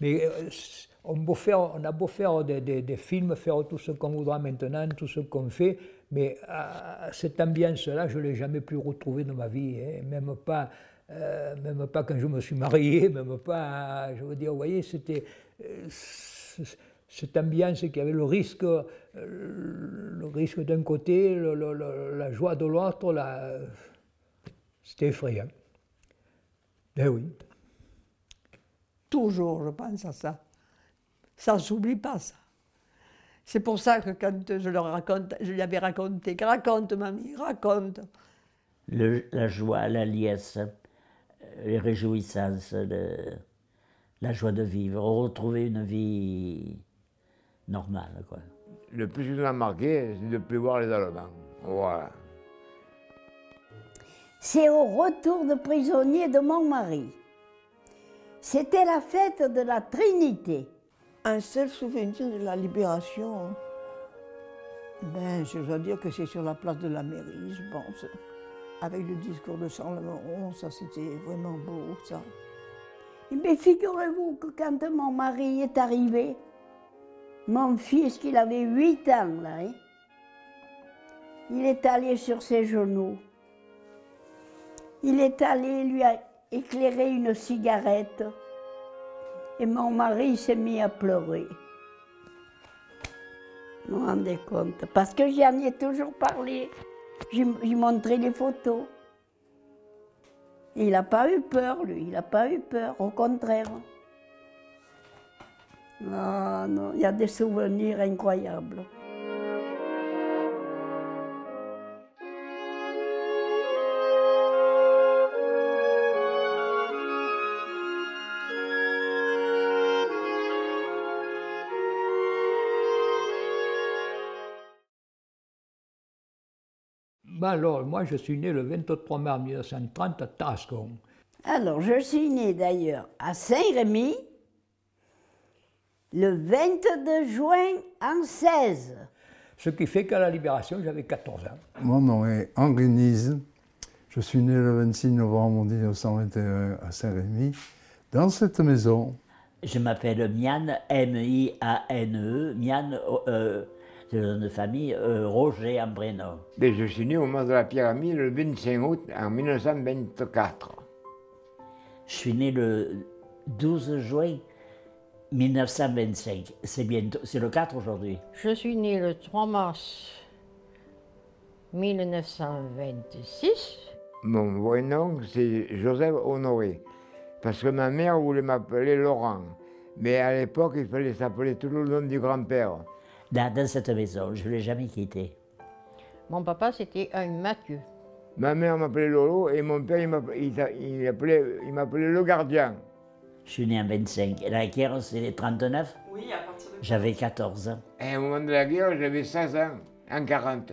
Mais on a beau faire des films, faire tout ce qu'on voudra maintenant, tout ce qu'on fait, mais cette ambiance-là, je ne l'ai jamais pu retrouver dans ma vie, hein, même pas quand je me suis marié, même pas, je veux dire, vous voyez, c'était cette ambiance qui avait le risque d'un côté, la joie de l'autre, c'était effrayant. Ben oui. Toujours, je pense à ça. Ça ne s'oublie pas, ça. C'est pour ça que quand je leur raconte, je lui avais raconté, raconte mamie, raconte. La joie, la liesse, les réjouissances, la joie de vivre, retrouver une vie normale, quoi. Le plus qui nous a marqué, c'est de ne plus voir les Allemands. Voilà. C'est au retour de prisonnier de mon mari. C'était la fête de la Trinité. Un seul souvenir de la libération, ben, je dois dire que c'est sur la place de la mairie, je pense. Avec le discours de Charles Lemeron, ça c'était vraiment beau, ça. Mais figurez-vous que quand mon mari est arrivé, mon fils, qui avait 8 ans, là, hein, il est allé sur ses genoux. Il est allé lui éclairer une cigarette. Et mon mari s'est mis à pleurer. Vous vous rendez compte? Parce que j'en ai toujours parlé. J'ai montré les photos. Et il n'a pas eu peur, lui. Il n'a pas eu peur, au contraire. Non, non, il y a des souvenirs incroyables. Ben alors, moi, je suis né le 23 mars 1930 à Tarascon. Alors, je suis née d'ailleurs à Saint-Rémy le 22 juin en 16. Ce qui fait qu'à la Libération, j'avais 14 ans. Mon nom est Henri Nise. Je suis né le 26 novembre 1921 à Saint-Rémy, dans cette maison. Je m'appelle Miane, M-I-A-N-E, Miane, c'est le nom de famille, Roger en prénom. Et je suis né au moment de la pyramide le 25 août en 1924. Je suis né le 12 juin 1925. C'est bientôt, c'est le 4 aujourd'hui. Je suis née le 3 mars 1926. Mon vrai nom, c'est Joseph Honoré, parce que ma mère voulait m'appeler Laurent. Mais à l'époque, il fallait s'appeler tout le nom du grand-père. Dans cette maison, je ne l'ai jamais quittée. Mon papa, c'était un Mathieu. Ma mère m'appelait Lolo et mon père, il m'appelait le gardien. Je suis né en 25. Et la guerre, c'est 39. Oui, à partir de... J'avais 14 ans. Et au moment de la guerre, j'avais 16 ans, en 40.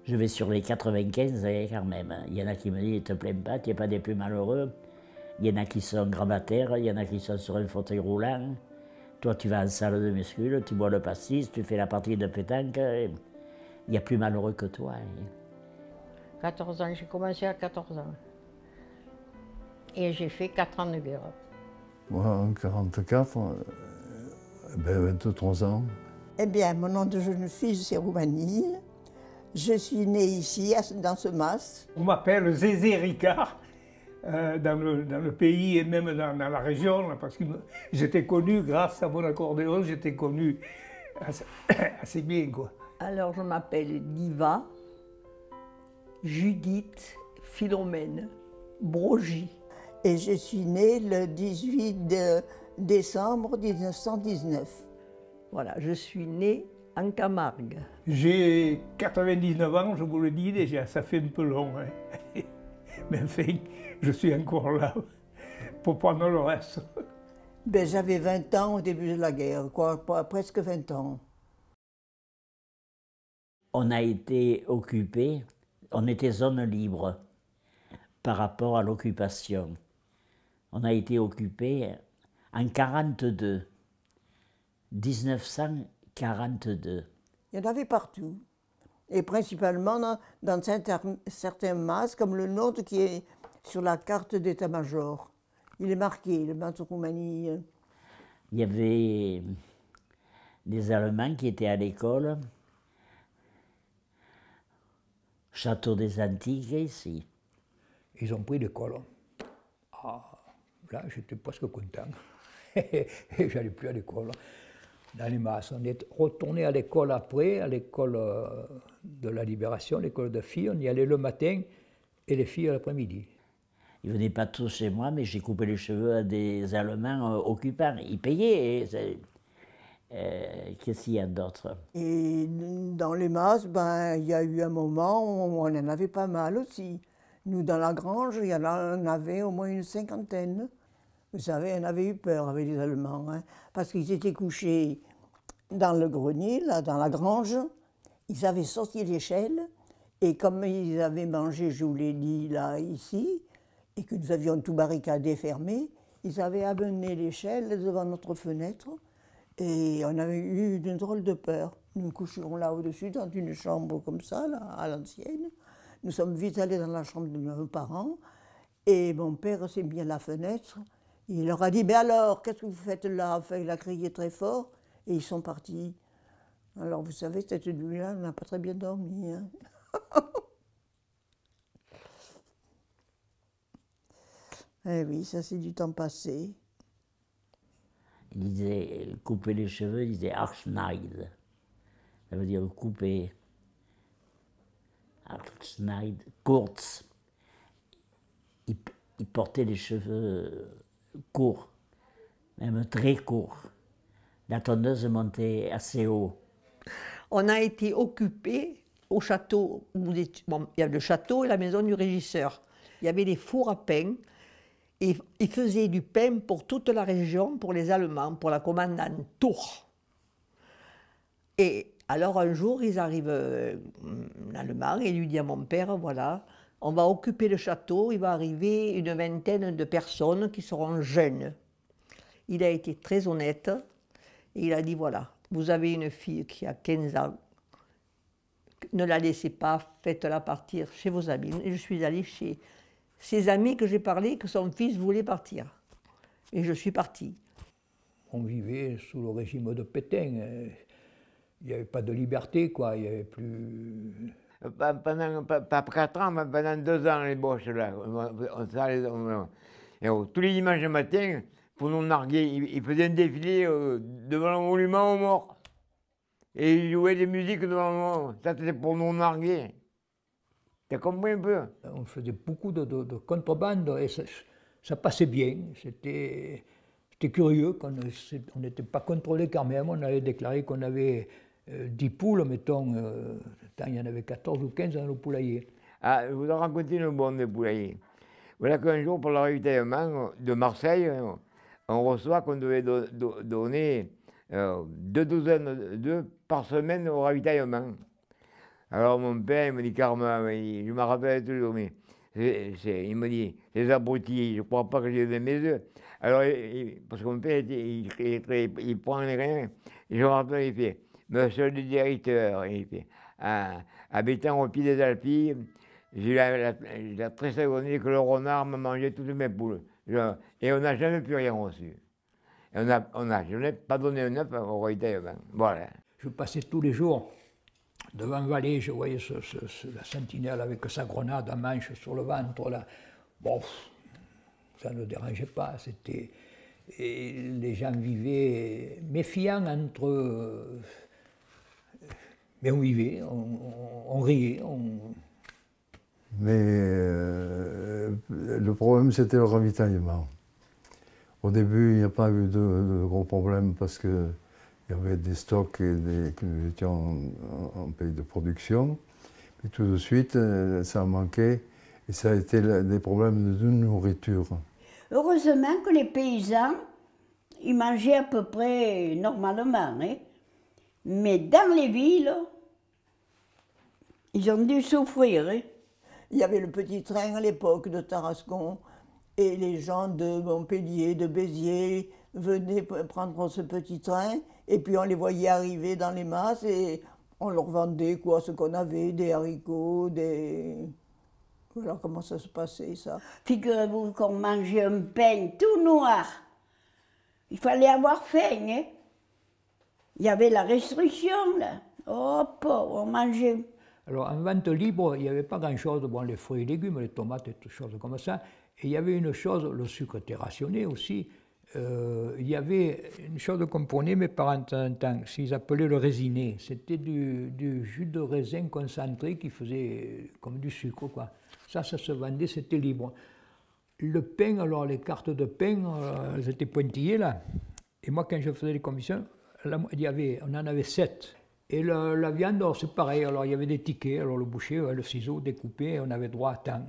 Je vais sur les 95 quand même. Il y en a qui me disent, ne te plains pas, tu n'es pas des plus malheureux. Il y en a qui sont gravataires, il y en a qui sont sur un fauteuil roulant. Toi, tu vas en salle de muscule, tu bois le pastis, tu fais la partie de pétanque. Il y a plus malheureux que toi. 14 ans, j'ai commencé à 14 ans. Et j'ai fait 4 ans de guerre. Moi, en 1944, ben 23 ans. Eh bien, mon nom de jeune fille, c'est Roumanille. Je suis née ici, dans ce mas. On m'appelle Zézé Ricard. Dans le pays et même dans la région, là, parce que j'étais connu grâce à mon accordéon, j'étais connu assez bien, quoi. Alors, je m'appelle Diva, Judith, Philomène, Brogy. Et je suis née le 18 décembre 1919. Voilà, je suis née en Camargue. J'ai 99 ans, je vous le dis déjà, ça fait un peu long, hein. Mais enfin, je suis encore là pour prendre le reste. Ben, j'avais 20 ans au début de la guerre, quoi, presque 20 ans. On a été occupés, on était zone libre par rapport à l'occupation. On a été occupés en 1942. Il y en avait partout. Et principalement dans certains mas, comme le nôtre qui est sur la carte d'état-major. Il est marqué, le mas de Roumanie. Il y avait des Allemands qui étaient à l'école, Château des Antiques, ici. Ils ont pris l'école. Ah, là, j'étais presque content. J'allais plus à l'école. Dans les masses. On est retourné à l'école après, à l'école de la Libération, l'école de filles. On y allait le matin et les filles l'après-midi. Ils ne venaient pas tous chez moi, mais j'ai coupé les cheveux à des Allemands occupants. Ils payaient. Qu'est-ce qu'il y a d'autre? Et dans les masses, ben, il y a eu un moment où on en avait pas mal aussi. Nous, dans la grange, il y en avait au moins une cinquantaine. Vous savez, on avait eu peur avec les Allemands, hein, parce qu'ils étaient couchés dans le grenier, là, dans la grange. Ils avaient sorti l'échelle, et comme ils avaient mangé, je vous l'ai dit, là, ici, et que nous avions tout barricadé, fermé, ils avaient amené l'échelle devant notre fenêtre, et on avait eu une drôle de peur. Nous couchions là au-dessus, dans une chambre comme ça, là, à l'ancienne. Nous sommes vite allés dans la chambre de nos parents, et mon père s'est mis à la fenêtre. Il leur a dit, mais alors, qu'est-ce que vous faites là? Enfin, il a crié très fort, et ils sont partis. Alors, vous savez, cette nuit-là, on n'a pas très bien dormi. Hein. Eh oui, ça c'est du temps passé. Il disait couper les cheveux, il disait Arschneid. Ça veut dire couper. Arschneid, kurz. Il portait les cheveux courts, même très courts. La tondeuse montait assez haut. On a été occupés au château. Il y a le château et la maison du régisseur. Il y avait des fours à pain. Et ils faisaient du pain pour toute la région, pour les Allemands, pour la commandante Tours. Et alors un jour, ils arrivent l'Allemand et il lui dit à mon père, voilà, on va occuper le château, il va arriver une vingtaine de personnes qui seront jeunes. Il a été très honnête et il a dit, voilà, vous avez une fille qui a 15 ans, ne la laissez pas, faites-la partir chez vos amis. Et je suis allée chez ses amis que j'ai parlé, que son fils voulait partir. Et je suis partie. On vivait sous le régime de Pétain. Il n'y avait pas de liberté, quoi. Il n'y avait plus... Pendant, pas 4 ans, mais pendant 2 ans, les Boches, là. Tous les dimanches matin, pour nous narguer, ils faisaient un défilé devant le monument aux morts. Et ils jouaient des musiques devant le monument. Ça, c'était pour nous narguer. T'as compris un peu? On faisait beaucoup de contrebande et ça passait bien. C'était curieux, on n'était pas contrôlé quand même. On avait déclaré qu'on avait 10 poules, mettons, il y en avait 14 ou 15 dans le poulailler. Ah, je vous en raconter une bonne des poulaillers. Voilà qu'un jour, pour le ravitaillement de Marseille, on reçoit qu'on devait donner 2 douzaines d'œufs par semaine au ravitaillement. Alors mon père, il me dit, Carmen, je me rappelle toujours, mais il me dit, les abrutis, je ne crois pas que j'ai donné mes œufs. Alors, parce que mon père, il prend les rien, et je me rappelle, il fait, monsieur le directeur, il fait, habitant au pied des Alpilles, j'ai eu la triste agonie que le renard m'a mangé toutes mes poules. Et on n'a jamais plus rien reçu. Et je n'ai pas donné un œuf au ravitaillement. Voilà. Je passais tous les jours devant Vallée, je voyais la sentinelle avec sa grenade à manche sur le ventre. Là. Bon, ça ne dérangeait pas. Et les gens vivaient méfiants entre eux. Mais on vivait, on riait. Mais le problème, c'était le ravitaillement. Au début, il n'y a pas eu de gros problèmes parce que il y avait des stocks que nous étions en pays de production. Puis tout de suite, ça a manqué et ça a été des problèmes de nourriture. Heureusement que les paysans, ils mangeaient à peu près normalement. Hein? Mais dans les villes, ils ont dû souffrir. Hein? Il y avait le petit train à l'époque de Tarascon et les gens de Montpellier, de Béziers venaient prendre ce petit train et puis on les voyait arriver dans les masses et on leur vendait quoi, ce qu'on avait, des haricots, Voilà comment ça se passait, ça. Figurez-vous qu'on mangeait un pain tout noir Il fallait avoir faim, hein. Il y avait la restriction, là. Oh, pauvre, on mangeait. Alors, en vente libre, il n'y avait pas grand-chose. Bon, les fruits et légumes, les tomates et toutes choses comme ça. Et il y avait une chose, le sucre était rationné aussi. Il y avait une chose qu'on prenait mes parents de temps en temps, qu'ils appelaient le résiné. C'était du jus de raisin concentré qui faisait comme du sucre, quoi. Ça se vendait, c'était libre. Le pain, alors les cartes de pain, elles étaient pointillées là. Et moi, quand je faisais les commissions, on en avait 7. Et la viande, c'est pareil. Alors il y avait des tickets. Alors le boucher, le ciseau découpé, on avait droit à tant.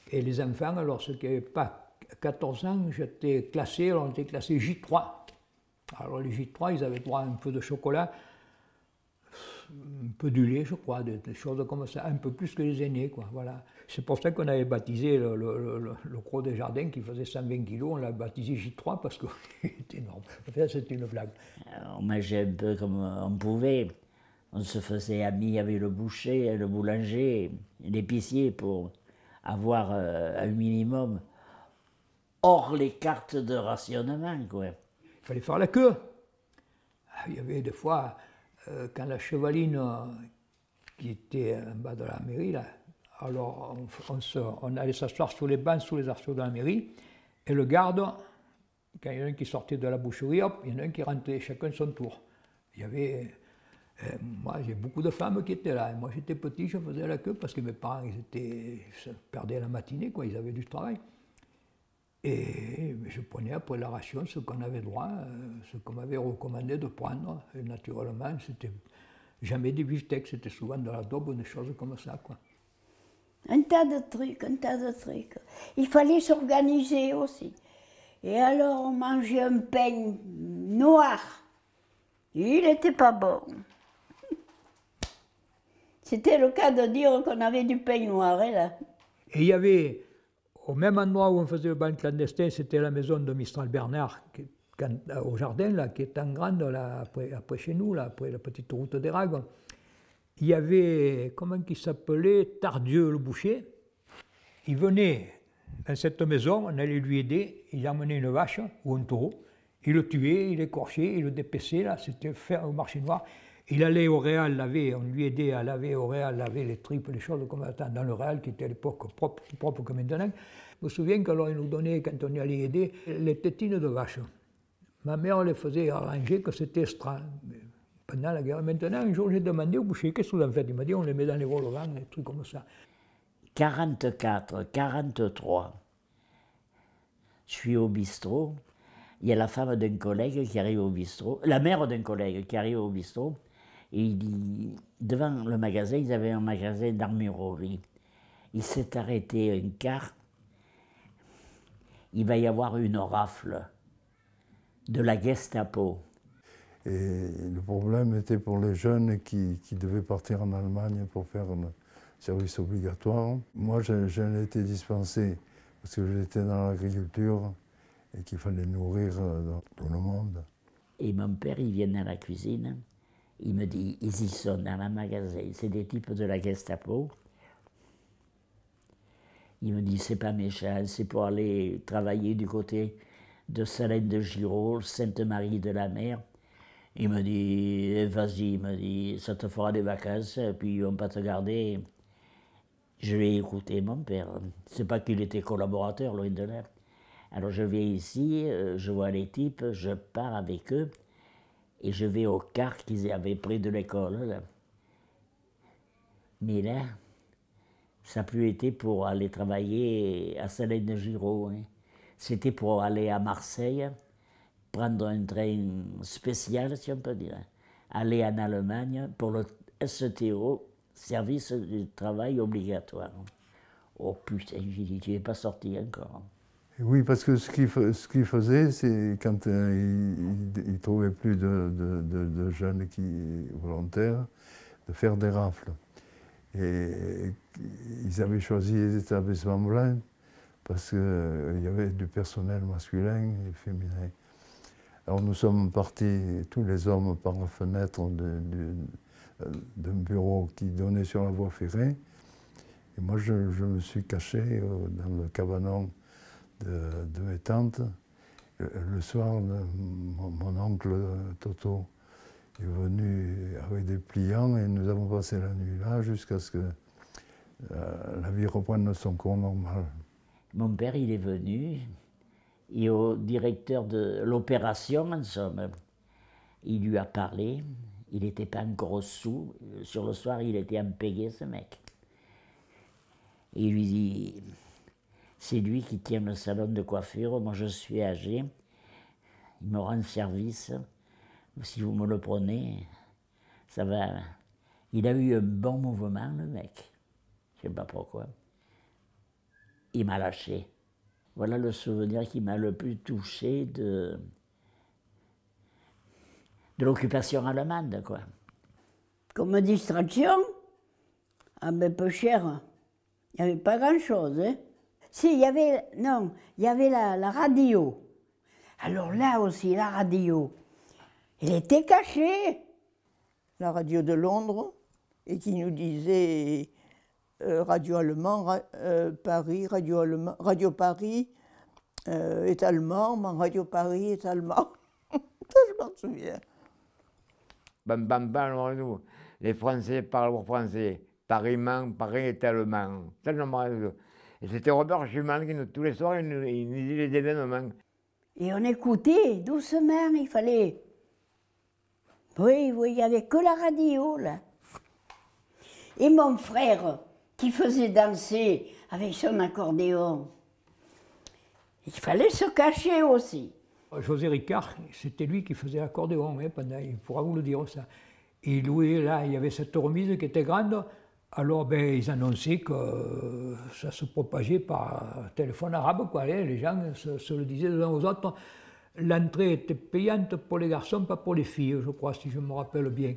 Et les enfants, alors ceux qui n'avaient pas 14 ans, j'étais classé, alors on était classé J3. Alors les J3, ils avaient droit à un peu de chocolat, un peu du lait, je crois, des choses comme ça, un peu plus que les aînés, quoi. Voilà. C'est pour ça qu'on avait baptisé le Gros des Jardins, qui faisait 120 kilos, on l'a baptisé J3 parce qu'il était énorme. Enfin, c'était une blague. On mangeait un peu comme on pouvait. On se faisait amis avec le boucher, le boulanger, l'épicier pour avoir un minimum hors les cartes de rationnement, quoi. Il fallait faire la queue. Il y avait des fois, quand la chevaline qui était en bas de la mairie, là, alors on allait s'asseoir sur les bancs, sous les arceaux de la mairie, et le garde, quand il y en a un qui sortait de la boucherie, hop, il y en a un qui rentrait, chacun son tour. Il y avait, moi j'ai beaucoup de femmes qui étaient là, et moi j'étais petit, je faisais la queue parce que mes parents ils se perdaient la matinée, quoi, ils avaient du travail. Et je prenais après la ration ce qu'on avait droit, ce qu'on m'avait recommandé de prendre, et naturellement c'était jamais des beefsteaks, c'était souvent de la daube ou des choses comme ça, quoi. Un tas de trucs, un tas de trucs. Il fallait s'organiser aussi. Et alors on mangeait un pain noir. Il n'était pas bon. C'était le cas de dire qu'on avait du pain noir, hein, là. Et il y avait, au même endroit où on faisait le bal clandestin, c'était la maison de Mistral Bernard, au jardin, là, qui est en grande, là, après chez nous, là, après la petite route des Ragues. Il y avait, comment il s'appelait, Tardieu le boucher. Il venait dans cette maison, on allait lui aider, il emmenait une vache ou un taureau, il le tuait, il l'écorchait, il le dépeçait, là, c'était fait au marché noir. Il allait au réal laver, on lui aidait à laver au réal, laver les tripes, les choses comme ça, dans le réal qui était à l'époque propre que maintenant. Je me souviens qu'alors il nous donnait, quand on y allait aider, les tétines de vache. Ma mère les faisait arranger que c'était extra. Pendant la guerre. Maintenant, un jour, j'ai demandé au boucher, qu'est-ce que vous en faites? Il m'a dit, on les met dans les vol-au-vent, des trucs comme ça. 44, 43, je suis au bistrot, il y a la femme d'un collègue qui arrive au bistrot, la mère d'un collègue qui arrive au bistrot, et il dit, devant le magasin, ils avaient un magasin d'armurerie. Il s'est arrêté un quart, il va y avoir une rafle de la Gestapo. Et le problème était pour les jeunes qui devaient partir en Allemagne pour faire un service obligatoire. Moi, j'en ai été dispensé parce que j'étais dans l'agriculture et qu'il fallait nourrir tout le monde. Et mon père, il vient dans la cuisine, il me dit, ils y sont dans le magasin, c'est des types de la Gestapo. Il me dit, c'est pas méchant, c'est pour aller travailler du côté de Salène de Giraud, Sainte-Marie-de-la-Mer. Il me dit, vas-y, il me dit, ça te fera des vacances, et puis ils vont pas te garder. Je vais écouter mon père. C'est pas qu'il était collaborateur, loin de là. Alors je viens ici, je vois les types, je pars avec eux, et je vais au car qu'ils avaient pris de l'école. Là. Mais là, ça n'a plus été pour aller travailler à Salène de Giraud. Hein. C'était pour aller à Marseille, prendre un train spécial, si on peut dire, aller en Allemagne pour le STO, service du travail obligatoire. Oh putain, j'ai dit, tu n'es pas sorti encore. Et oui, parce que ce qu'il faisait, c'est quand il ne trouvait plus de jeunes volontaires, de faire des rafles. Et ils avaient choisi les établissements blancs parce qu'il y avait du personnel masculin et féminin. Alors nous sommes partis, tous les hommes, par la fenêtre d'un bureau qui donnait sur la voie ferrée. Et moi, je me suis caché dans le cabanon de mes tantes. Le soir, mon oncle Toto est venu avec des pliants et nous avons passé la nuit là jusqu'à ce que la vie reprenne son cours normal. Mon père, il est venu, et au directeur de l'opération, en somme, il lui a parlé, il n'était pas encore au sou, sur le soir, il était impayé, ce mec. Et il lui dit, c'est lui qui tient le salon de coiffure, moi je suis âgé, il me rend service, si vous me le prenez, ça va. Il a eu un bon mouvement, le mec, je ne sais pas pourquoi. Il m'a lâché. Voilà le souvenir qui m'a le plus touché de l'occupation allemande, quoi. Comme distraction, ah ben peu cher, il n'y avait pas grand-chose. Hein. Si, il y avait, non, il y avait la radio. Alors là aussi, la radio, elle était cachée. La radio de Londres, et qui nous disait radio allemand, Paris, radio Paris est allemand, mais radio Paris est allemand. Ça, je m'en souviens. Bam, bam, bam, nous, les Français parlent français. Paris ment, Paris est allemand. Ça, je me rappelle. Et c'était Robert Schumann qui, tous les soirs, il nous disait les événements. Et on écoutait doucement, il fallait. Oui, il n'y avait que la radio, là. Et mon frère, qui faisait danser avec son accordéon, il fallait se cacher aussi. José Ricard, c'était lui qui faisait l'accordéon, hein, pendant, il pourra vous le dire ça. Et lui, là, il y avait cette remise qui était grande, alors ben, ils annonçaient que ça se propageait par téléphone arabe, quoi, hein, les gens se le disaient les uns aux autres. L'entrée était payante pour les garçons, pas pour les filles, je crois, si je me rappelle bien.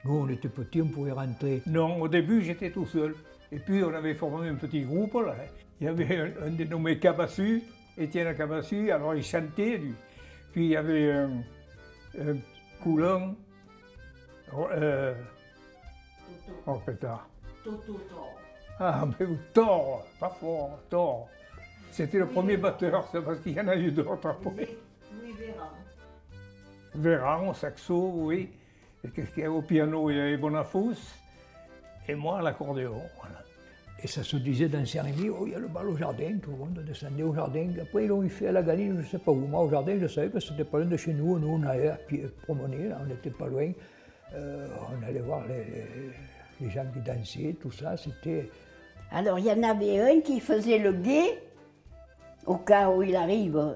Nous, on était petits, on pouvait rentrer. Non, au début, j'étais tout seul. Et puis, on avait formé un petit groupe, là. Il y avait un dénommé Cabassu, Étienne Cabassu, alors il chantait, lui. Puis, il y avait Coulon, oh, pétard. Ah, mais Thor, pas fort, Thor. C'était le premier batteur, c'est parce qu'il y en a eu d'autres après. Louis Véran. Véran, au saxo, oui. Et qu'est-ce qu'il y a au piano? Il y avait Bonafous. Et moi, à l'accordéon, voilà. Et ça se disait dans Saint-Rémy, oh, il y a le bal au jardin, tout le monde descendait au jardin. Après, ils l'ont fait à la Galine, je ne sais pas où. Moi, au jardin, je savais que c'était pas loin de chez nous. Nous, on allait à pied promener, là, on n'était pas loin. On allait voir les gens qui dansaient, tout ça, c'était... Alors, il y en avait un qui faisait le guet, au cas où il arrive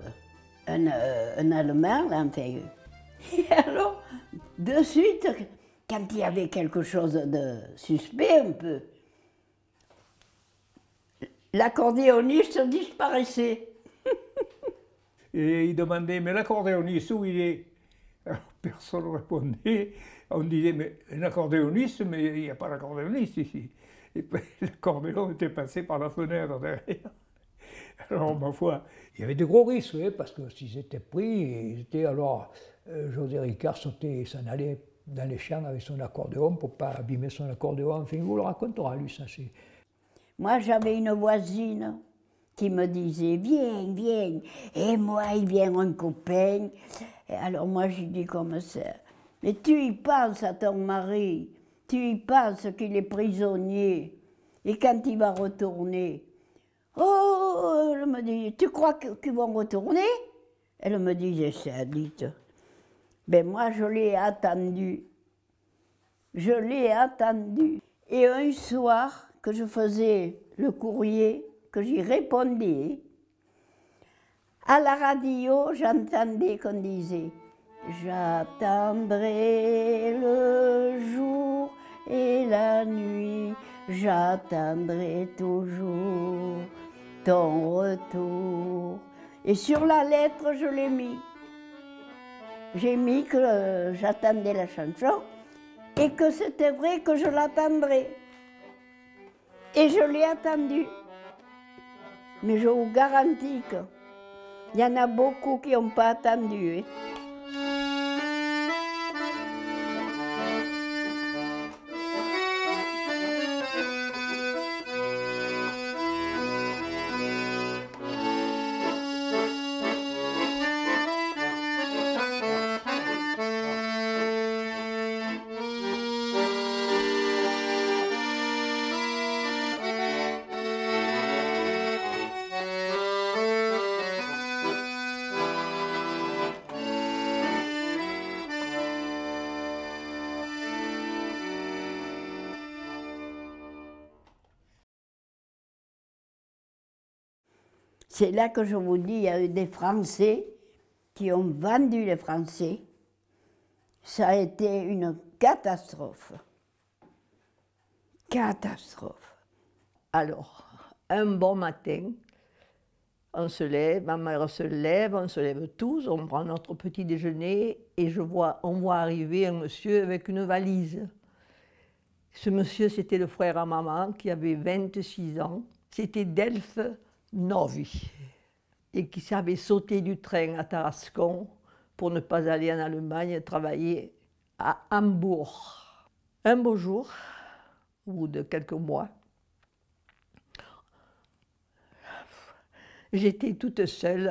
un Allemand, là, enfin. Et alors, de suite, quand il y avait quelque chose de suspect un peu, l'accordéoniste disparaissait. Et il demandait, mais l'accordéoniste, où il est? Alors, personne ne répondait. On disait, mais un accordéoniste, mais il n'y a pas d'accordéoniste ici. Et puis, l'accordéon était passé par la fenêtre derrière. Alors, ma foi... Il y avait de gros risques, hein, parce que s'ils étaient pris, ils étaient alors... José Ricard sautait, s'en allait dans les champs avec son accordéon pour ne pas abîmer son accordéon. Enfin, il vous le racontera, lui, ça c'est... Moi, j'avais une voisine qui me disait « Viens, viens ». Et moi, il vient un copain. Et alors moi, je dis comme ça « Mais tu y penses à ton mari, tu y penses qu'il est prisonnier. Et quand il va retourner, oh, elle me dit, tu crois qu'ils vont retourner ?» Elle me disait ça, dites. Ben moi, je l'ai attendu. Je l'ai attendu. Et un soir, que je faisais le courrier, que j'y répondais, à la radio, j'entendais qu'on disait « J'attendrai le jour et la nuit, j'attendrai toujours ton retour. » Et sur la lettre, je l'ai mis. J'ai mis que j'attendais la chanson et que c'était vrai que je l'attendrais. Et je l'ai attendu. Mais je vous garantis qu'il y en a beaucoup qui n'ont pas attendu. Hein. C'est là que je vous dis, il y a eu des Français qui ont vendu les Français. Ça a été une catastrophe. Catastrophe. Alors, un bon matin, on se lève, ma mère se lève, on se lève tous, on prend notre petit déjeuner et on voit arriver un monsieur avec une valise. Ce monsieur, c'était le frère à maman qui avait 26 ans. C'était Delphes Novi et qui savait sauter du train à Tarascon pour ne pas aller en Allemagne travailler à Hambourg. Un beau jour, au bout de quelques mois, j'étais toute seule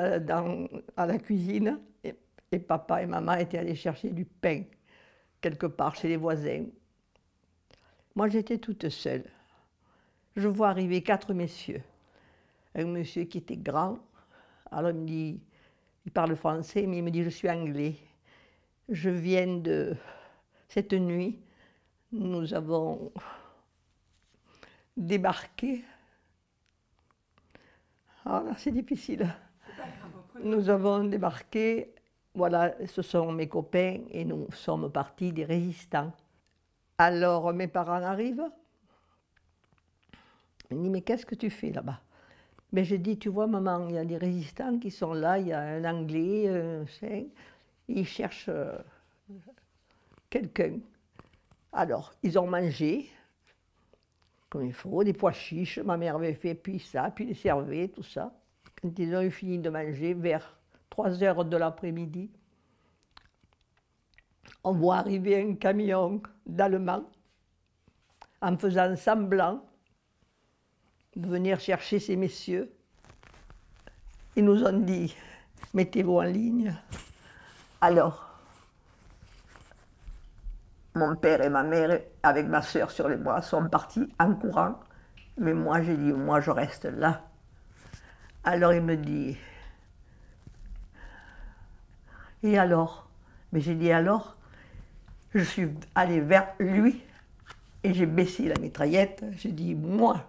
à la cuisine et papa et maman étaient allés chercher du pain quelque part chez les voisins. Moi, j'étais toute seule. Je vois arriver 4 messieurs. Un monsieur qui était grand, alors il me dit, il parle français, mais il me dit, je suis anglais. Je viens de... Cette nuit, nous avons débarqué. Ah, c'est difficile. Nous avons débarqué, voilà, ce sont mes copains et nous sommes partis des résistants. Alors mes parents arrivent. Ils me disent, mais qu'est-ce que tu fais là-bas? Mais je dis, tu vois maman, il y a des résistants qui sont là, il y a un Anglais, ils cherchent quelqu'un. Alors, ils ont mangé, comme il faut, des pois chiches, ma mère avait fait, puis ça, puis les servait, tout ça. Quand ils ont eu fini de manger, vers 3 heures de l'après-midi, on voit arriver un camion d'Allemands en faisant semblant de venir chercher ces messieurs. Ils nous ont dit, mettez-vous en ligne. Alors, mon père et ma mère, avec ma sœur sur les bras, sont partis en courant. Mais moi, j'ai dit, moi, je reste là. Alors, il me dit, et alors? Mais j'ai dit, alors? Je suis allée vers lui et j'ai baissé la mitraillette. J'ai dit, moi,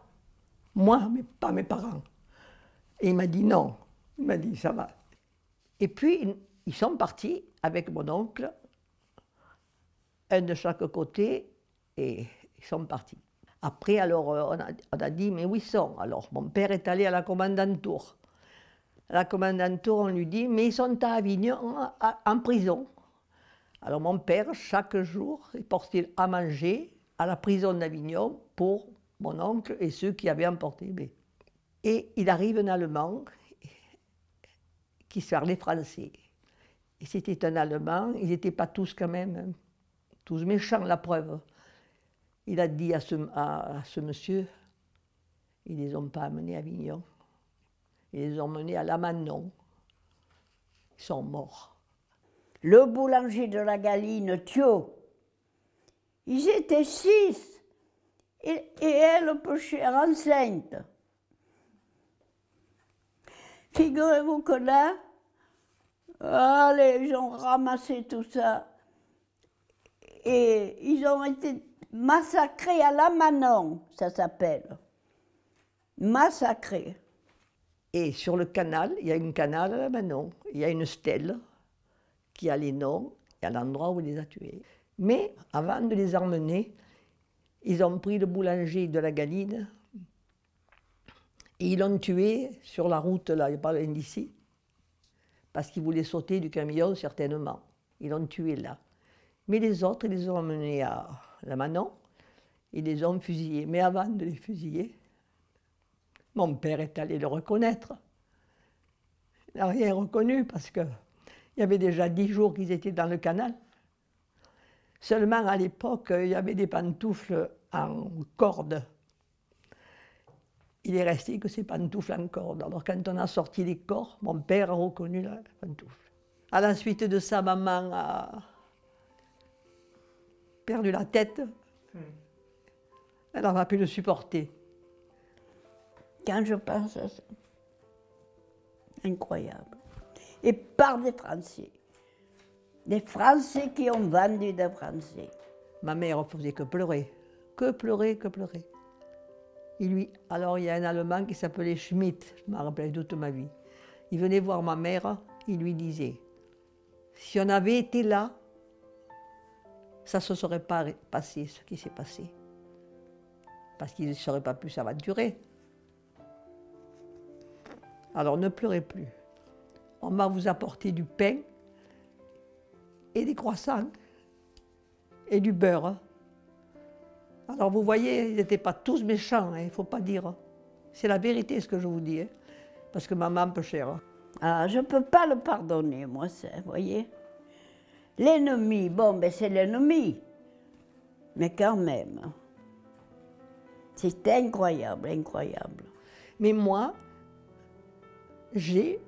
mais pas mes parents. Et il m'a dit non. Il m'a dit, ça va. Et puis, ils sont partis avec mon oncle, un de chaque côté, et ils sont partis. Après, alors, on a dit, mais où ils sont? Alors, mon père est allé à la commandanture. À la commandanture, on lui dit, mais ils sont à Avignon, en prison. Alors, mon père, chaque jour, il portait à manger à la prison d'Avignon pour mon oncle et ceux qui avaient emporté. Et il arrive un Allemand qui parlait français. Et c'était un Allemand, ils n'étaient pas tous quand même, hein, tous méchants, la preuve. Il a dit à ce monsieur, ils ne les ont pas amenés à Avignon, ils les ont menés à Lamanon. Ils sont morts. Le boulanger de la Galine, Thio, ils étaient 6. Et elle, peu chère, enceinte. Figurez-vous que là, les gens ont ramassé tout ça. Et ils ont été massacrés à Lamanon, ça s'appelle. Massacrés. Et sur le canal, il y a un canal à Lamanon. Il y a une stèle qui a les noms et à l'endroit où il les a tués. Mais avant de les emmener, ils ont pris le boulanger de la Galine et ils l'ont tué sur la route, là, il n'y a pas loin d'ici, parce qu'ils voulaient sauter du camion, certainement. Ils l'ont tué là. Mais les autres, ils les ont emmenés à Lamanon, ils les ont fusillés. Mais avant de les fusiller, mon père est allé le reconnaître. Il n'a rien reconnu parce qu'il y avait déjà 10 jours qu'ils étaient dans le canal. Seulement, à l'époque, il y avait des pantoufles en corde. Il est resté que ces pantoufles en corde. Alors, quand on a sorti les corps, mon père a reconnu la pantoufle. À la suite de ça, maman a perdu la tête. Elle n'a pas pu le supporter. Quand je pense à ça, incroyable. Et par des Français. Des Français qui ont vendu des Français. Ma mère ne faisait que pleurer, que pleurer, que pleurer. Alors il y a un Allemand qui s'appelait Schmidt, je m'en rappelle toute ma vie. Il venait voir ma mère, il lui disait, si on avait été là, ça ne se serait pas passé ce qui s'est passé. Parce qu'il ne serait pas pu s'aventurer. Alors ne pleurez plus. On va vous apporter du pain et des croissants et du beurre. Alors vous voyez, ils n'étaient pas tous méchants, il ne faut pas dire. C'est la vérité ce que je vous dis, parce que maman peu cher. Ah, je ne peux pas le pardonner, moi, ça, vous voyez. L'ennemi, bon, ben c'est l'ennemi. Mais quand même, c'est incroyable, incroyable. Mais moi, j'ai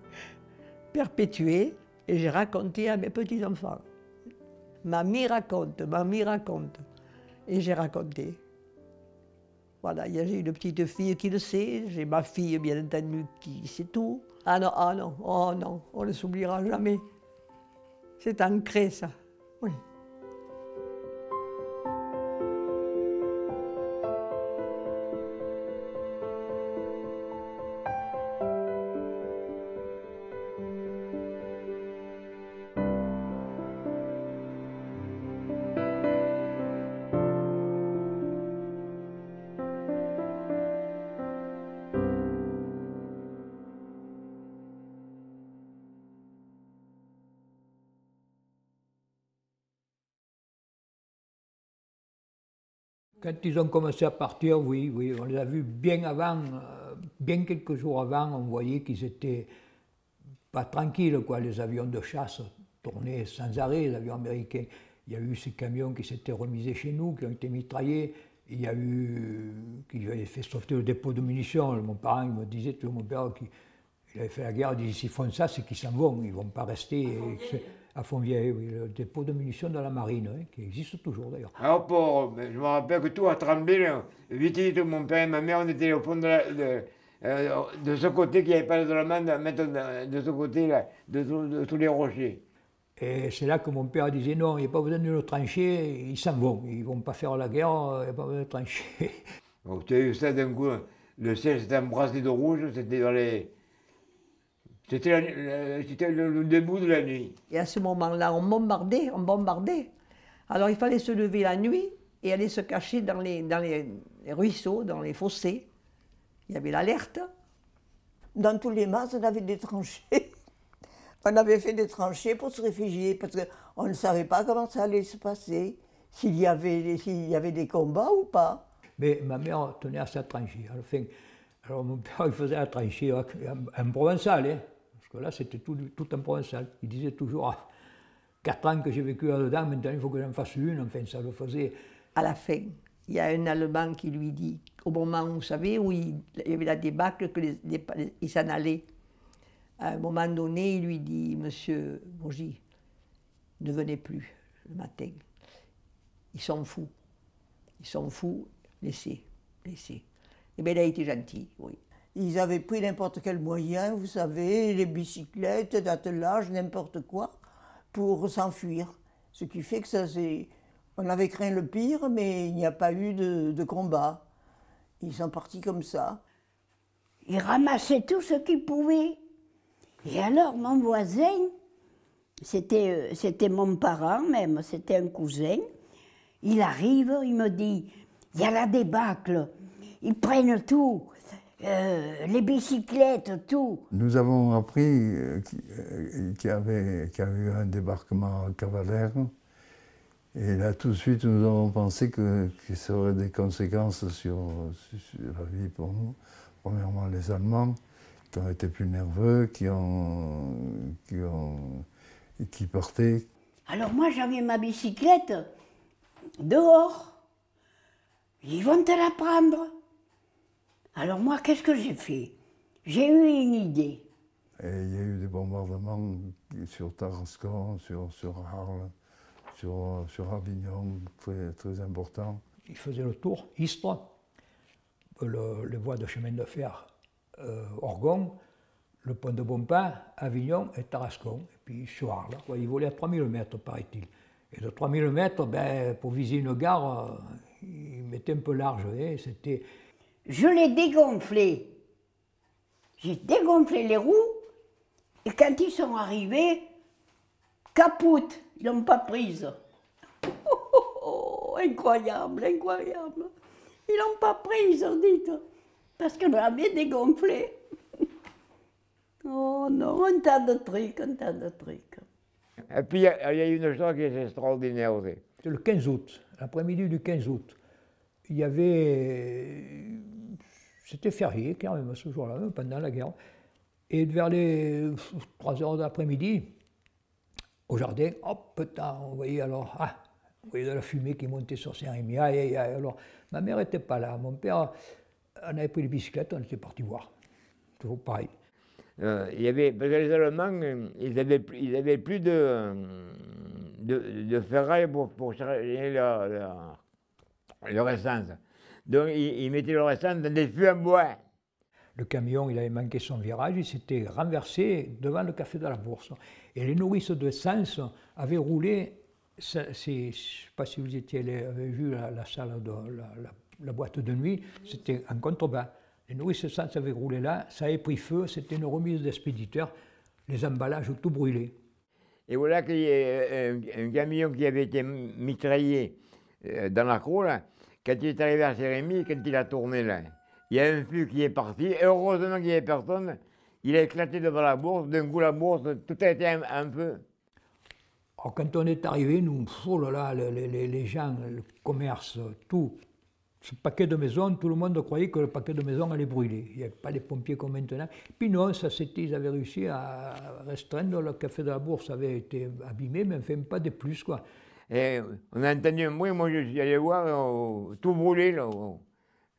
perpétué et j'ai raconté à mes petits-enfants. Mamie raconte, et j'ai raconté. Voilà, j'ai une petite fille qui le sait, j'ai ma fille, bien entendu, qui sait tout. Ah non, oh non, on ne s'oubliera jamais. C'est ancré, ça, oui. Quand ils ont commencé à partir, oui, on les a vus bien avant, bien quelques jours avant, on voyait qu'ils étaient pas tranquilles, quoi. Les avions de chasse tournaient sans arrêt, les avions américains. Il y a eu ces camions qui s'étaient remisés chez nous, qui ont été mitraillés. Il y a eu qui avaient fait sauter le dépôt de munitions. Mon parent il me disait, mon père, il avait fait la guerre, il disait s'ils font ça, c'est qu'ils s'en vont, ils ne vont pas rester. À Fontvieille, oui, le dépôt de munitions de la marine, qui existe toujours d'ailleurs. Alors, je me rappelle que tout a tremblé. Vite, mon père et ma mère, on était au fond de ce côté qui n'avait pas d'isolement, de ce côté-là, de tous les rochers. Et c'est là que mon père disait non, il n'y a pas besoin de le trancher, ils s'en vont, ils ne vont pas faire la guerre, il n'y a pas besoin de trancher. Donc, tu as eu ça d'un coup, le ciel s'était embrassé de rouge, c'était dans les. C'était le début de la nuit. Et à ce moment-là, on bombardait. Alors il fallait se lever la nuit et aller se cacher dans les ruisseaux, dans les fossés. Il y avait l'alerte. Dans tous les masses, on avait des tranchées. On avait fait des tranchées pour se réfugier, parce qu'on ne savait pas comment ça allait se passer, s'il y avait des combats ou pas. Mais ma mère tenait à sa tranchée. Alors mon père il faisait la tranchée en provençal, parce que là c'était tout en provençal. Il disait toujours, 4 ans que j'ai vécu là-dedans, maintenant il faut que j'en fasse une, enfin ça le faisait. À la fin, il y a un Allemand qui lui dit, au moment, vous savez, où il y avait la débâcle, qu'il s'en allait. À un moment donné, il lui dit, Monsieur Bourgie, ne venez plus le matin. Ils sont fous, laissez. Eh bien, il a été gentil, oui. Ils avaient pris n'importe quel moyen, vous savez, les bicyclettes, d'attelage, n'importe quoi, pour s'enfuir. Ce qui fait que ça c'est... On avait craint le pire, mais il n'y a pas eu de combat. Ils sont partis comme ça. Ils ramassaient tout ce qu'ils pouvaient. Et alors, mon voisin, c'était mon parent même, c'était un cousin, il arrive, il me dit, il y a la débâcle, ils prennent tout, les bicyclettes, tout. Nous avons appris qu'il y avait eu un débarquement cavalaire. Et là, tout de suite, nous avons pensé que ça aurait des conséquences sur la vie pour nous. Premièrement, les Allemands, qui ont été plus nerveux, qui partaient. Alors moi, j'avais ma bicyclette dehors. Ils vont te la prendre. Alors moi, qu'est-ce que j'ai fait? J'ai eu une idée. Et il y a eu des bombardements sur Tarascon, sur Arles, sur Avignon, très, très importants. Ils faisaient le tour, Istres, les voies de chemin de fer, Orgon, le pont de Bompin, Avignon et Tarascon, et puis sur Arles. Ils volaient à 3000 mètres, paraît-il. Et de 3000 mètres, pour viser une gare, ils mettaient un peu large. C'était... je l'ai dégonflé. J'ai dégonflé les roues, et quand ils sont arrivés, capoute, ils n'ont pas prise. Incroyable, incroyable. Ils n'ont pas prise, dites, parce qu'on l'avait dégonflé. Oh non, un tas de trucs, un tas de trucs. Et puis, il y a une chose qui est extraordinaire aussi. C'est le 15 août, l'après-midi du 15 août. Il y avait... C'était férié quand même ce jour-là, pendant la guerre. Et vers les 3 heures de l'après-midi, au jardin, hop, putain, on voyait alors... on voyait de la fumée qui montait sur Saint-Rémy. Aïe, aïe, aïe. Alors, ma mère n'était pas là. Mon père, on avait pris les bicyclettes, on était parti voir. Toujours pareil. Il y avait, parce que les Allemands, ils avaient plus de ferraille pour charger leur essence. Donc ils mettaient leur essence dans des fûts en bois. Le camion, il avait manqué son virage, il s'était renversé devant le café de la Bourse. Et les nourrices d'essence avaient roulé, je ne sais pas si vous avez vu la salle de la boîte de nuit, c'était en contrebas. Les nourrices d'essence avaient roulé là, ça avait pris feu, c'était une remise d'expéditeur, les emballages tout brûlés. Et voilà qu'il y a un camion qui avait été mitraillé dans la cour, là. Quand il est arrivé à Saint-Rémy, quand il a tourné là, il y a un fût qui est parti, et heureusement qu'il n'y avait personne, il a éclaté devant la bourse, d'un coup la bourse, tout a été un feu. Alors quand on est arrivé, nous, oh là là, les gens, le commerce, tout, ce paquet de maisons, tout le monde croyait que le paquet de maisons allait brûler. Il n'y avait pas les pompiers comme maintenant. Puis non, ça c'était, ils avaient réussi à restreindre, le café de la Bourse avait été abîmé, mais enfin pas de plus, quoi. Et on a entendu un bruit, moi je suis allé voir, tout brûlé là.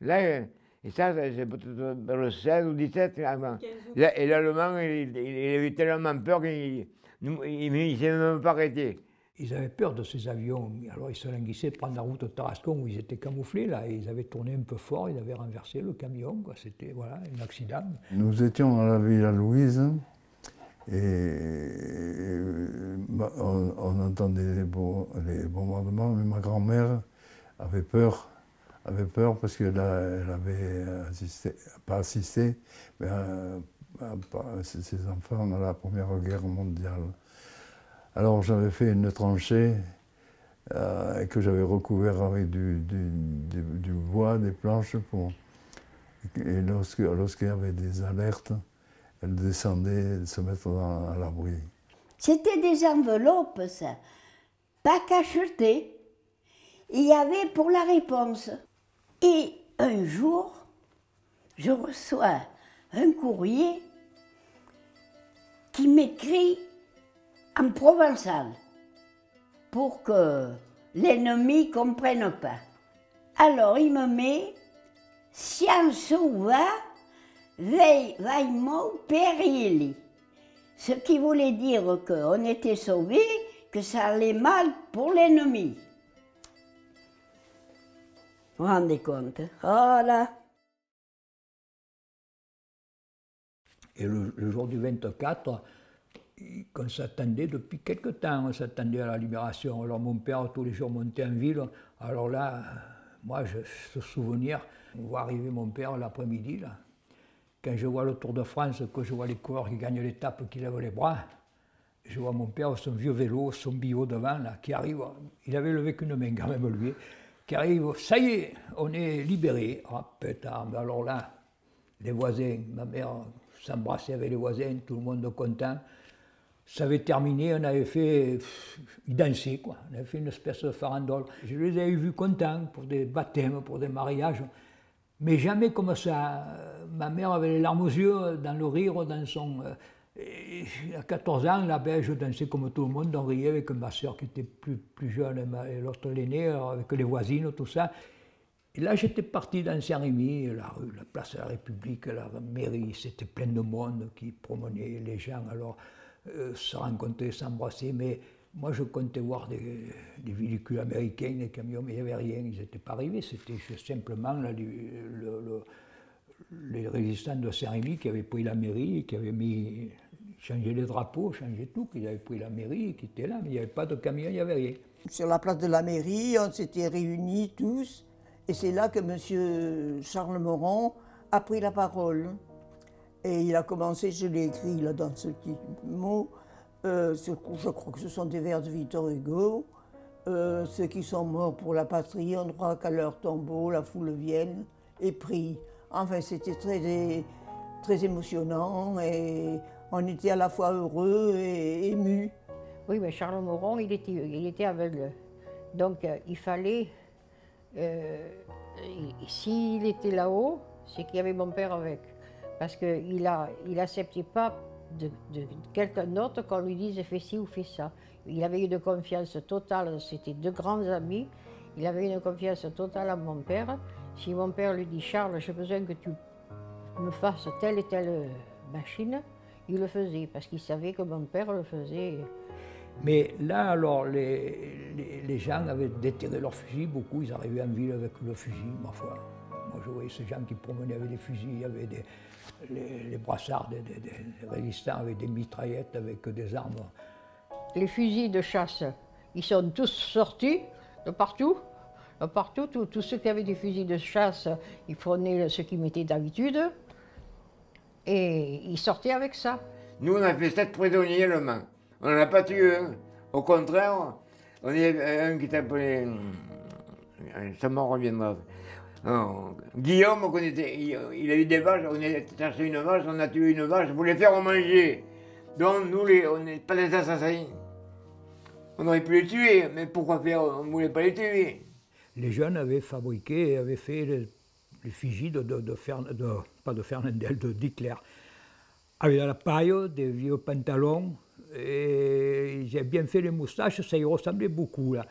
Là, et ça, c'est peut-être vers le 16 ou 17. Et l'Allemand, il avait tellement peur qu'il ne s'est même pas arrêté. Ils avaient peur de ces avions, alors ils se languissaient de prendre la route au Tarascon où ils étaient camouflés, là, et ils avaient tourné un peu fort, ils avaient renversé le camion, quoi. C'était voilà, un accident. Nous étions à la Villa Louise, et on entendait les bombardements, mais ma grand-mère avait peur parce qu'elle avait pas assisté, mais ses enfants à la Première Guerre mondiale. Alors j'avais fait une tranchée que j'avais recouvert avec du bois, des planches, et lorsqu'il y avait des alertes, elle descendait se mettre à l'abri. C'était des enveloppes, ça, pas cachetées. Il y avait pour la réponse. Et un jour, je reçois un courrier qui m'écrit en provençal pour que l'ennemi ne comprenne pas. Alors il me met « Science va, vaimo perili », ce qui voulait dire qu'on était sauvés, que ça allait mal pour l'ennemi. Vous vous rendez compte? Voilà. Et le jour du 24, qu'on s'attendait depuis quelque temps, on s'attendait à la libération. Alors mon père, tous les jours, montait en ville. Alors là, moi, ce souvenir, on voit arriver mon père l'après-midi, là. Quand je vois le Tour de France, que je vois les coureurs qui gagnent l'étape, qui lèvent les bras, je vois mon père, son vieux vélo, son billot devant, là, qui arrive. Il avait levé qu'une main quand même, lui. Qui arrive, ça y est, on est libérés. Ah, putain, alors là, les voisins, ma mère s'embrassait avec les voisins, tout le monde content. Ça avait terminé, on avait fait, ils dansaient quoi, on avait fait une espèce de farandole. Je les avais vus contents pour des baptêmes, pour des mariages, mais jamais comme ça. Ma mère avait les larmes aux yeux, dans le rire, dans son... à 14 ans, là, ben, je dansais comme tout le monde, on riait avec ma soeur qui était plus jeune, et l'autre l'aînée, avec les voisines, tout ça. Et là, j'étais parti dans Saint-Rémy, la rue, la place de la République, la mairie, c'était plein de monde qui promenait les gens, alors se rencontrer, s'embrasser, mais moi je comptais voir des véhicules américains, des camions, mais il n'y avait rien, ils n'étaient pas arrivés, c'était simplement là, les résistants de Saint-Rémy qui avaient pris la mairie, qui avaient changé les drapeaux, changé tout, qui avaient pris la mairie, qui étaient là, mais il n'y avait pas de camion, il n'y avait rien. Sur la place de la mairie, on s'était réunis tous, Et c'est là que M. Charles Moron a pris la parole. Et il a commencé, je l'ai écrit là dans ce petit mot, je crois que ce sont des vers de Victor Hugo. Ceux qui sont morts pour la patrie ont droit qu'à leur tombeau, la foule vienne et prie. Enfin, c'était très émotionnant et on était à la fois heureux et émus. Oui, mais Charles Moron, il était aveugle. Donc, il fallait... s'il était là-haut, c'est qu'il y avait mon père avec. Parce qu'il n'acceptait pas de quelqu'un d'autre qu'on lui dise fais ci ou fais ça. Il avait une confiance totale, c'était deux grands amis. Il avait une confiance totale à mon père. Si mon père lui dit Charles, j'ai besoin que tu me fasses telle et telle machine, il le faisait parce qu'il savait que mon père le faisait. Mais là, alors, les gens avaient déterré leurs fusils, beaucoup, ils arrivaient en ville avec le fusil, ma foi. Moi, je voyais ces gens qui promenaient avec des fusils, il y avait les brassards des résistants avec des mitraillettes, avec des armes. Les fusils de chasse, ils sont tous sortis de partout. De partout, tous ceux qui avaient des fusils de chasse, ils prenaient ce qu'ils mettaient d'habitude et ils sortaient avec ça. Nous, on a fait 7 prisonniers le Mans. On n'en a pas tué un. Au contraire, on est un qui s'appelait... Ça m'en reviendra. Guillaume, il a eu des vaches, on est cherché une vache, on a tué une vache, on voulait faire manger. Donc nous, on n'est pas des assassins. On aurait pu les tuer, mais pourquoi faire? On ne voulait pas les tuer. Les jeunes avaient fabriqué, avaient fait les fusils pas de Fernandel, d'Hitler. Avec de la paille, des vieux pantalons, et ils avaient bien fait les moustaches, ça y ressemblait beaucoup là.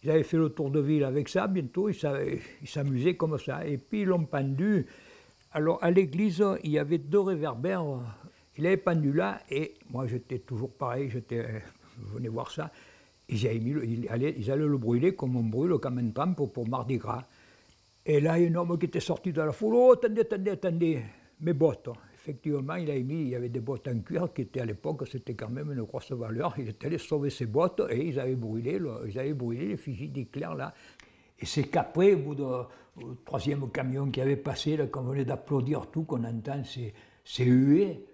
Ils avaient fait le tour de ville avec ça, bientôt ils s'amusaient comme ça. Et puis ils l'ont pendu. Alors à l'église, il y avait 2 réverbères. Il avait pendu là, et moi j'étais toujours pareil, je venais voir ça. Ils allaient le brûler comme on brûle comme un tramp pour Mardi Gras. Et là, il y a un homme qui était sorti de la foule. Oh, attendez, mes bottes. Effectivement, il y avait des bottes en cuir qui étaient à l'époque, c'était quand même une grosse valeur. Il était allé sauver ses bottes et ils avaient brûlé les fusils d'Hitler là. Et c'est qu'après, au bout du 3e camion qui avait passé, là, qu'on venait d'applaudir tout, qu'on entend ces huées,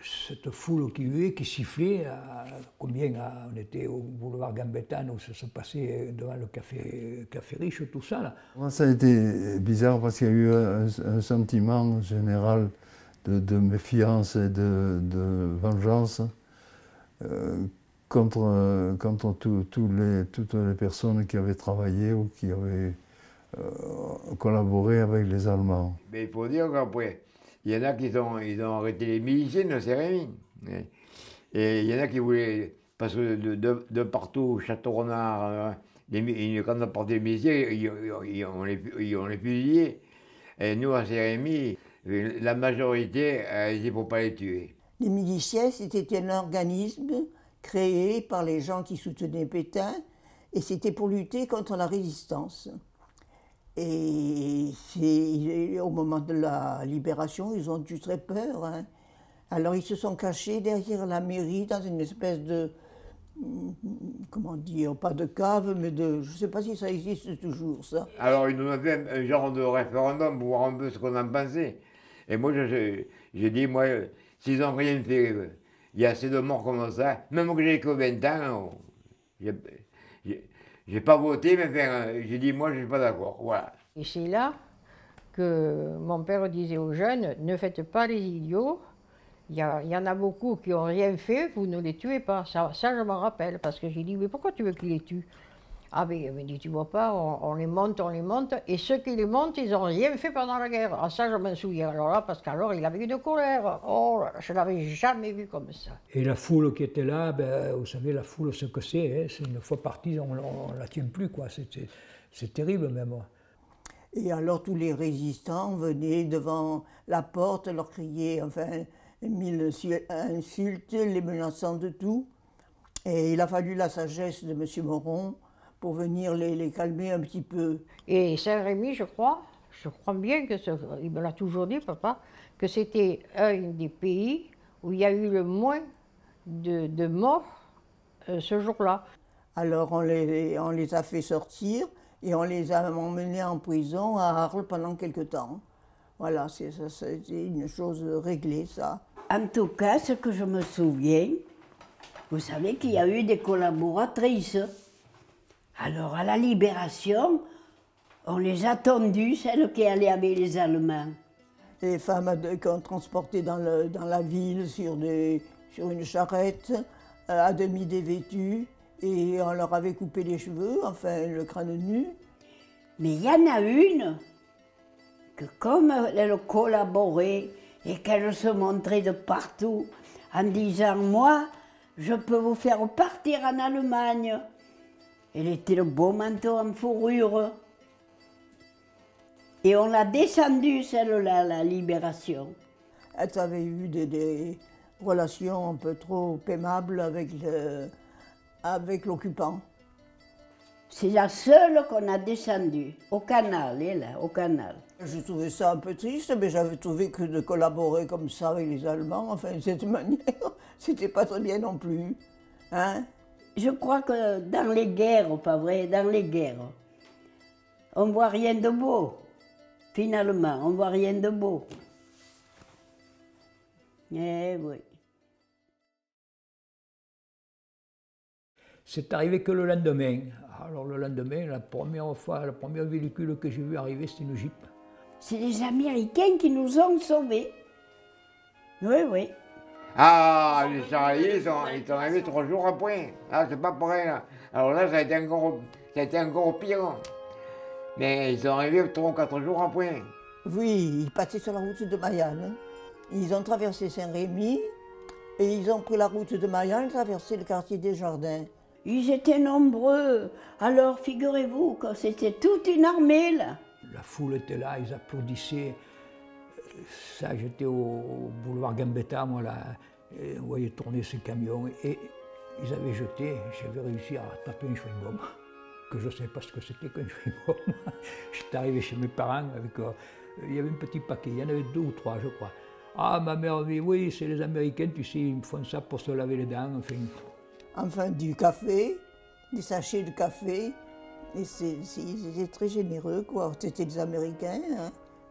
cette foule qui huait, qui sifflait. On était au boulevard Gambetta, où ça se passait devant le café Riche, tout ça là. Moi, ça a été bizarre parce qu'il y a eu un sentiment général de méfiance et de vengeance contre toutes les personnes qui avaient travaillé ou qui avaient collaboré avec les Allemands. Mais il faut dire qu'après, il y en a qui ont arrêté les miliciens de Saint-Rémy. Et il y en a qui voulaient, parce que de partout, Château-Renard, quand on partait les miliciens, on les fusillait. Et nous, à Saint-Rémy, la majorité, il ne faut pas les tuer. Les miliciens, c'était un organisme créé par les gens qui soutenaient Pétain, et c'était pour lutter contre la résistance. Et au moment de la libération, ils ont eu très peur. Hein. Alors ils se sont cachés derrière la mairie dans une espèce de, comment dire, pas de cave, mais je ne sais pas si ça existe toujours, ça. Alors ils nous ont fait un genre de référendum pour voir un peu ce qu'on en pensait. Et moi, j'ai dit, moi, s'ils n'ont rien fait, il y a assez de morts comme ça, même que j'ai que 20 ans, j'ai pas voté, mais enfin, j'ai dit, moi, je ne suis pas d'accord, voilà. Et c'est là que mon père disait aux jeunes, ne faites pas les idiots, il y en a beaucoup qui n'ont rien fait, vous ne les tuez pas. Ça je m'en rappelle, parce que j'ai dit, mais pourquoi tu veux qu'ils les tuent? Ah ben, il m'a dit, tu vois pas, on les monte, et ceux qui les montent, ils n'ont rien fait pendant la guerre. Ah ça, je m'en souviens, alors là, parce qu'alors, il avait une colère. Oh, je ne l'avais jamais vu comme ça. Et la foule qui était là, ben, vous savez, la foule, ce que c'est, hein, c'est une fois partie, on ne la tient plus, quoi. C'est terrible, même. Et alors, tous les résistants venaient devant la porte, leur criaient, enfin, mille insultes, les menaçant de tout. Et il a fallu la sagesse de M. Moron pour venir les calmer un petit peu. Et Saint-Rémy, je crois bien que il me l'a toujours dit, papa, que c'était un des pays où il y a eu le moins de morts ce jour-là. Alors on les a fait sortir Et on les a emmenés en prison à Arles pendant quelque temps. Voilà, c'était une chose réglée, ça. En tout cas, ce que je me souviens, vous savez qu'il y a eu des collaboratrices. Alors, à la Libération, on les a tendues, celles qui allaient avec les Allemands. Les femmes qu'on transportait dans la ville sur une charrette, à demi dévêtues, et on leur avait coupé les cheveux, enfin le crâne nu. Mais il y en a une que comme elle collaborait et qu'elle se montrait de partout en disant « Moi, je peux vous faire partir en Allemagne ». Elle était le beau manteau en fourrure. Et on l'a descendue, celle-là, la Libération. Elle avait eu des relations un peu trop aimables avec l'occupant. C'est la seule qu'on a descendue, au canal, elle, là, au canal. Je trouvais ça un peu triste, mais j'avais trouvé que de collaborer comme ça avec les Allemands, enfin de cette manière, c'était pas très bien non plus. Hein? Je crois que dans les guerres, pas vrai, dans les guerres, on ne voit rien de beau. Finalement, on ne voit rien de beau. Eh oui. C'est arrivé que le lendemain. Alors le lendemain, la première véhicule que j'ai vu arriver, c'était une Jeep. C'est les Américains qui nous ont sauvés. Oui, oui. Ah, les Charliers, ils sont arrivés 3 jours après. Ah, c'est pas pareil, là. Alors là, ça a été encore pire. Mais ils sont arrivés 3 ou 4 jours après. Oui, ils passaient sur la route de Mayenne. Ils ont traversé Saint-Rémy et ils ont pris la route de Mayenne, traversé le quartier des Jardins. Ils étaient nombreux. Alors, figurez-vous que c'était toute une armée, là. La foule était là, ils applaudissaient. Ça, j'étais au boulevard Gambetta, moi, là. Et on voyait tourner ces camions. Et ils avaient jeté, j'avais réussi à taper un chewing-gum. Que je ne savais pas ce que c'était qu'un chewing-gum. J'étais arrivé chez mes parents avec... il y avait un petit paquet, il y en avait 2 ou 3, je crois. Ah, ma mère dit, oui, c'est les Américains, tu sais, ils me font ça pour se laver les dents, enfin... Enfin, du café, des sachets de café. Et ils étaient très généreux, quoi. C'était les Américains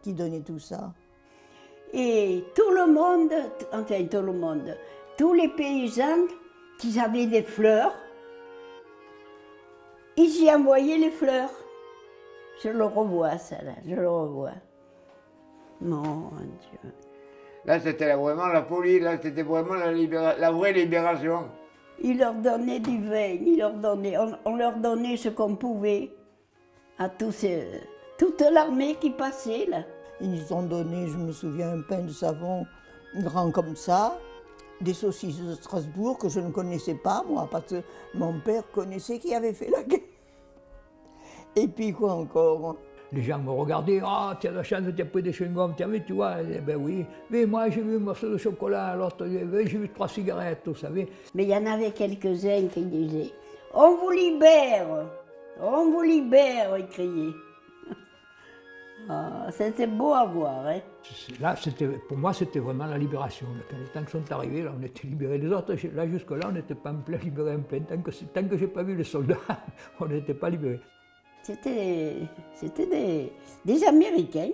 qui donnaient tout ça. Et tout le monde, enfin tout le monde, tous les paysans qui avaient des fleurs, ils y envoyaient les fleurs. Je le revois, ça, là, je le revois. Mon Dieu. Là, c'était vraiment la folie, là, c'était vraiment la vraie libération. Ils leur donnaient du vin, on leur donnait ce qu'on pouvait à toute l'armée qui passait, là. Ils nous ont donné, je me souviens, un pain de savon grand comme ça, des saucisses de Strasbourg que je ne connaissais pas, moi, parce que mon père connaissait qui avait fait la guerre. Et puis quoi encore? Les gens me regardaient, ah, tu as la chance, tu as pris des chewing-gums, tu vois, eh ben oui. Mais moi, j'ai vu un morceau de chocolat, l'autre, j'ai vu 3 cigarettes, vous savez. Mais il y en avait quelques-uns qui disaient, on vous libère, ils criaient. Ah, c'était beau à voir, hein. Là, pour moi, c'était vraiment la libération. Quand les tanks sont arrivés, là, on était libérés. Les autres, là, jusque-là, on n'était pas en plein libérés en plein. Tant que je n'ai pas vu les soldats, on n'était pas libérés. C'était des Américains.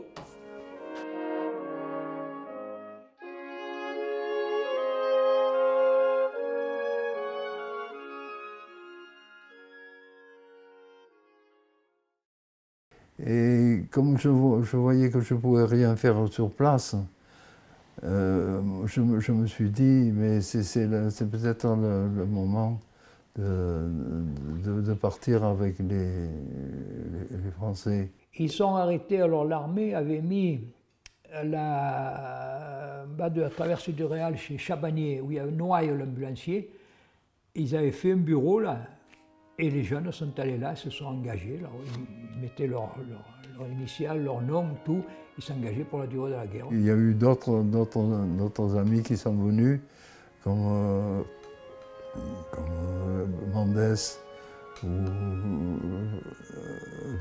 Et comme je voyais que je ne pouvais rien faire sur place, je me suis dit, mais c'est peut-être le moment de partir avec les Français. Ils sont arrêtés, alors l'armée avait mis bas de la traversée du Réal chez Chabanier, où il y a Noailles, l'ambulancier. Ils avaient fait un bureau là, et les jeunes sont allés là, se sont engagés. Là, ils mettaient leur initiale, leur nom, tout. Ils s'engageaient pour la durée de la guerre. Il y a eu d'autres amis qui sont venus, comme Mendes, ou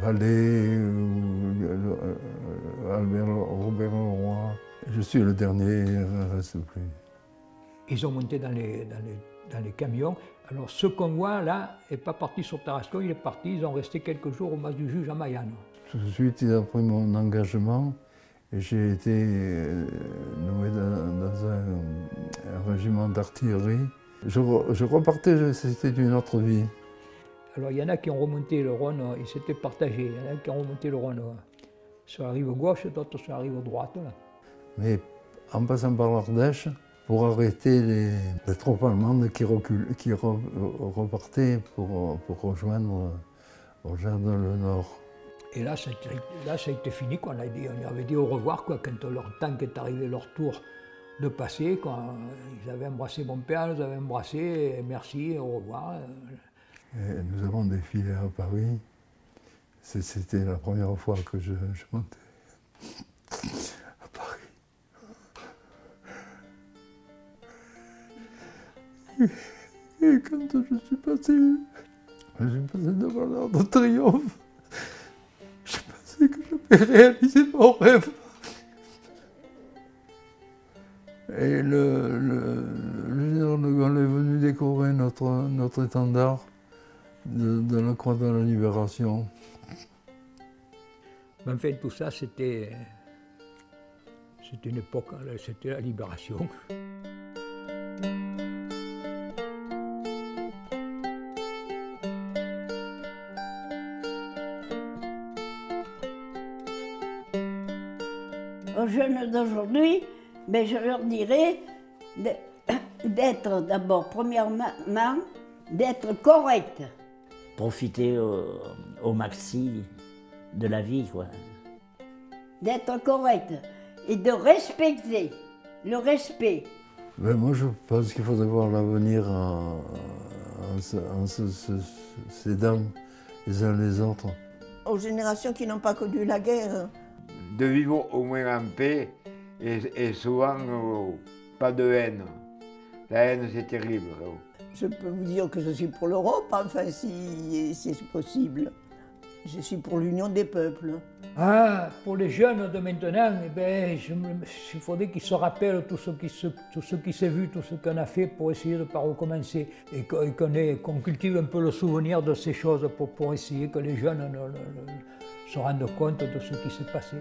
Vallée, ou Robert Leroy. Je suis le dernier, il ne reste plus. Ils ont monté dans les dans les camions. Alors ce convoi là n'est pas parti sur Tarascon, il est parti, ils ont resté quelques jours au mas du juge à Mayenne. Tout de suite, il a pris mon engagement et j'ai été nommé dans un régiment d'artillerie. Je repartais, c'était une autre vie. Alors il y en a qui ont remonté le Rhône, ils s'étaient partagés, il y en a qui ont remonté le Rhône sur la rive gauche, d'autres sur la rive droite. Là. Mais en passant par l'Ardèche, pour arrêter les troupes allemandes qui repartaient pour rejoindre le nord. Et là, ça a été fini, quoi. On avait dit au revoir quoi, quand leur tank est arrivé leur tour de passer. Quoi. Ils avaient embrassé mon père, ils avaient embrassé, et merci, au revoir. Et nous avons défilé à Paris. C'était la première fois que je montais à Paris. Et quand je suis passé devant l'Arc de Triomphe, je pensais que j'avais réalisé mon rêve. Et le général de Gaulle est venu décorer notre étendard de la Croix de la Libération. Mais enfin, tout ça, c'était une époque, c'était la libération. Aux jeunes d'aujourd'hui, ben, je leur dirais d'être d'abord, premièrement, d'être correct. Profiter au maxi de la vie, quoi. D'être correct et de respecter, le respect. Ben moi, je pense qu'il faudrait voir l'avenir en s'aidant les uns les autres. Aux générations qui n'ont pas connu la guerre. De vivre au moins en paix et souvent pas de haine. La haine, c'est terrible. Je peux vous dire que je suis pour l'Europe, enfin, si c'est possible. Je suis pour l'union des peuples. Ah, pour les jeunes de maintenant, eh ben, il faudrait qu'ils se rappellent tout ce qui s'est vu, tout ce qu'on a fait pour essayer de ne pas recommencer. Et qu'on cultive un peu le souvenir de ces choses pour essayer que les jeunes se rendent compte de ce qui s'est passé.